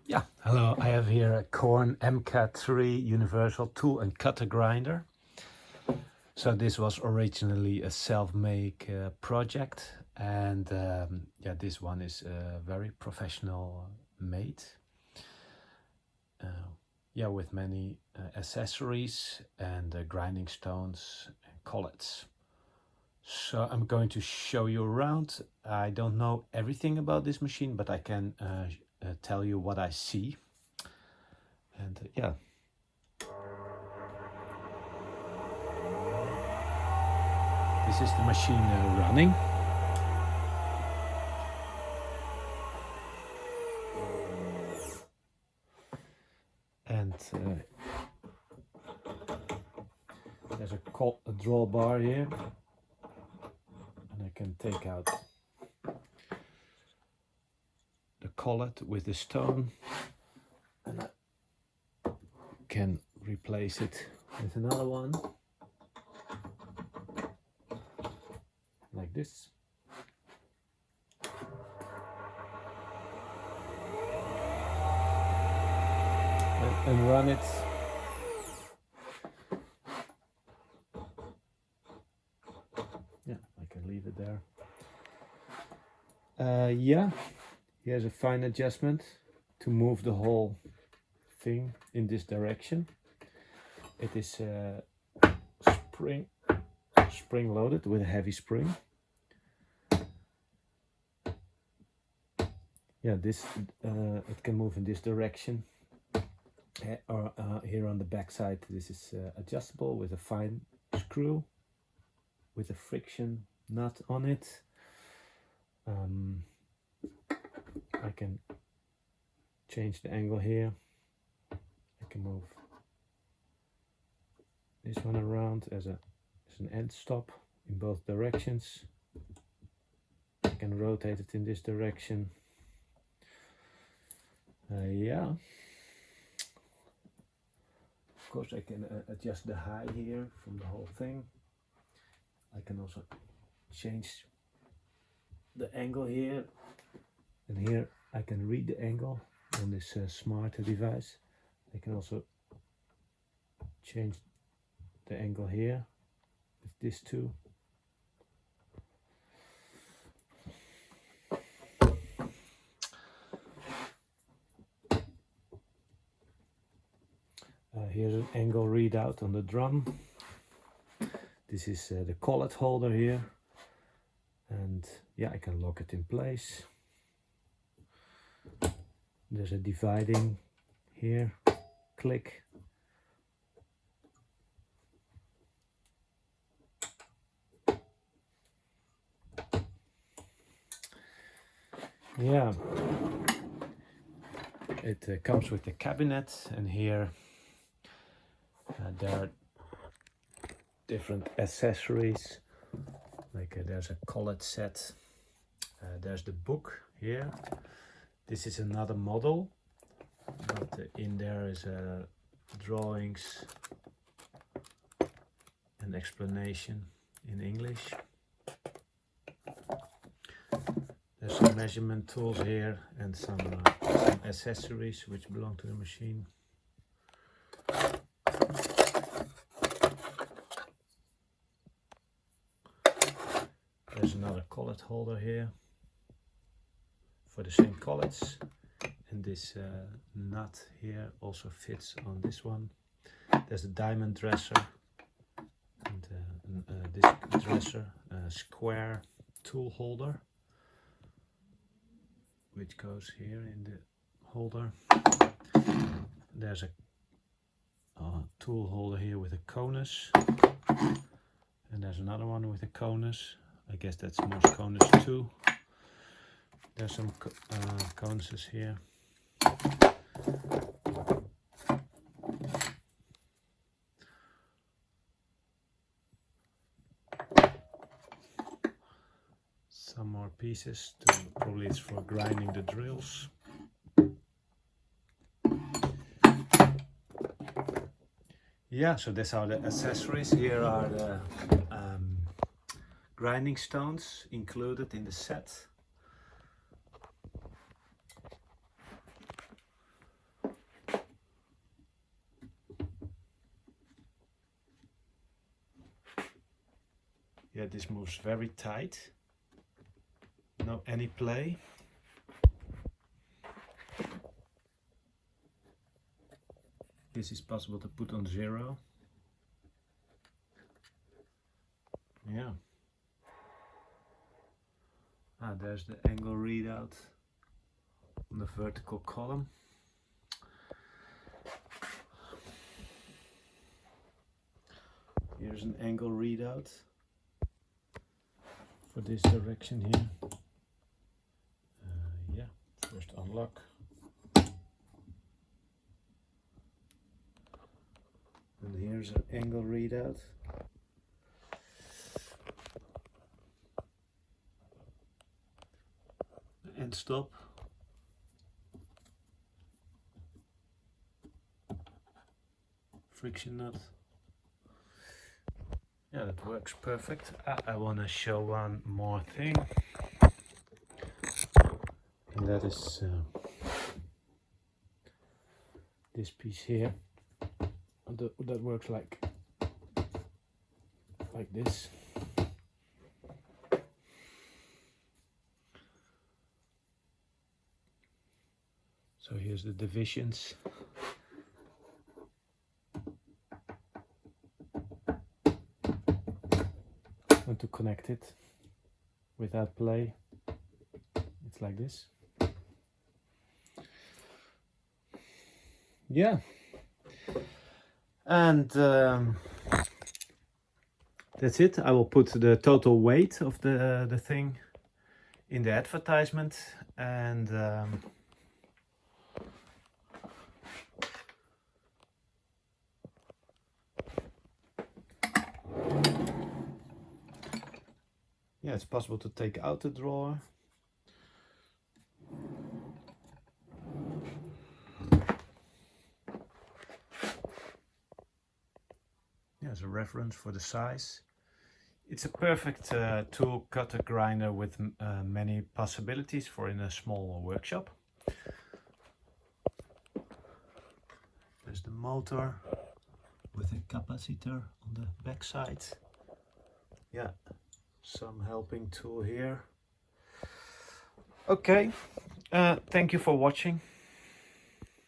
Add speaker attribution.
Speaker 1: Yeah, hello. I have here a Quorn Mk3 universal tool and cutter grinder. So this was originally a self-made project, and yeah, this one is very professional made. Yeah, with many accessories and grinding stones and collets. So I'm going to show you around. I don't know everything about this machine, but I can tell you what I see. And yeah. This is the machine running. And there's a draw bar here. And I can take out the collet with the stone. And I can replace it with another one. Like this. And run it. Yeah, I can leave it there. Yeah, here's a fine adjustment to move the whole thing in this direction. It is spring loaded with a heavy spring. Yeah, this it can move in this direction. Or here on the back side, this is adjustable with a fine screw with a friction nut on it. I can change the angle here. I can move this one around as an end stop in both directions. I can rotate it in this direction. Yeah. Of course, I can adjust the height here from the whole thing. I can also change the angle here, and here I can read the angle on this smart device. I can also change the angle here with this too. Here's an angle readout on the drum. This is the collet holder here, and yeah, I can lock it in place. There's a dividing here, click. Yeah, it comes with the cabinet, and here there are different accessories. Like there's a collet set. There's the book here. This is another model, but in there is drawings and explanation in English. There's some measurement tools here and some accessories which belong to the machine. There's another collet holder here for the same collets, and this nut here also fits on this one. There's a diamond dresser, and this dresser, a square tool holder, which goes here in the holder. There's a tool holder here with a conus, and there's another one with a conus. I guess that's Morse conus 2. There's some conuses here. Some more pieces, probably it's for grinding the drills. Yeah, so these are the accessories. Here are the grinding stones included in the set. Yeah, this moves very tight. No any play. This is possible to put on 0. Yeah. Ah, there's the angle readout on the vertical column. Here's an angle readout for this direction here. Yeah, first unlock. And here's an angle readout. And stop. Friction nut. Yeah, that works perfect. I want to show one more thing. And that is this piece here. That works like this. So here's the divisions. And to connect it without play, it's like this. Yeah. And that's it. I will put the total weight of the thing in the advertisement, and yeah, it's possible to take out the drawer. Yeah, as a reference for the size. It's a perfect tool, cutter, grinder with many possibilities for in a small workshop. There's the motor with a capacitor on the back side. Yeah, some helping tool here. Okay, thank you for watching.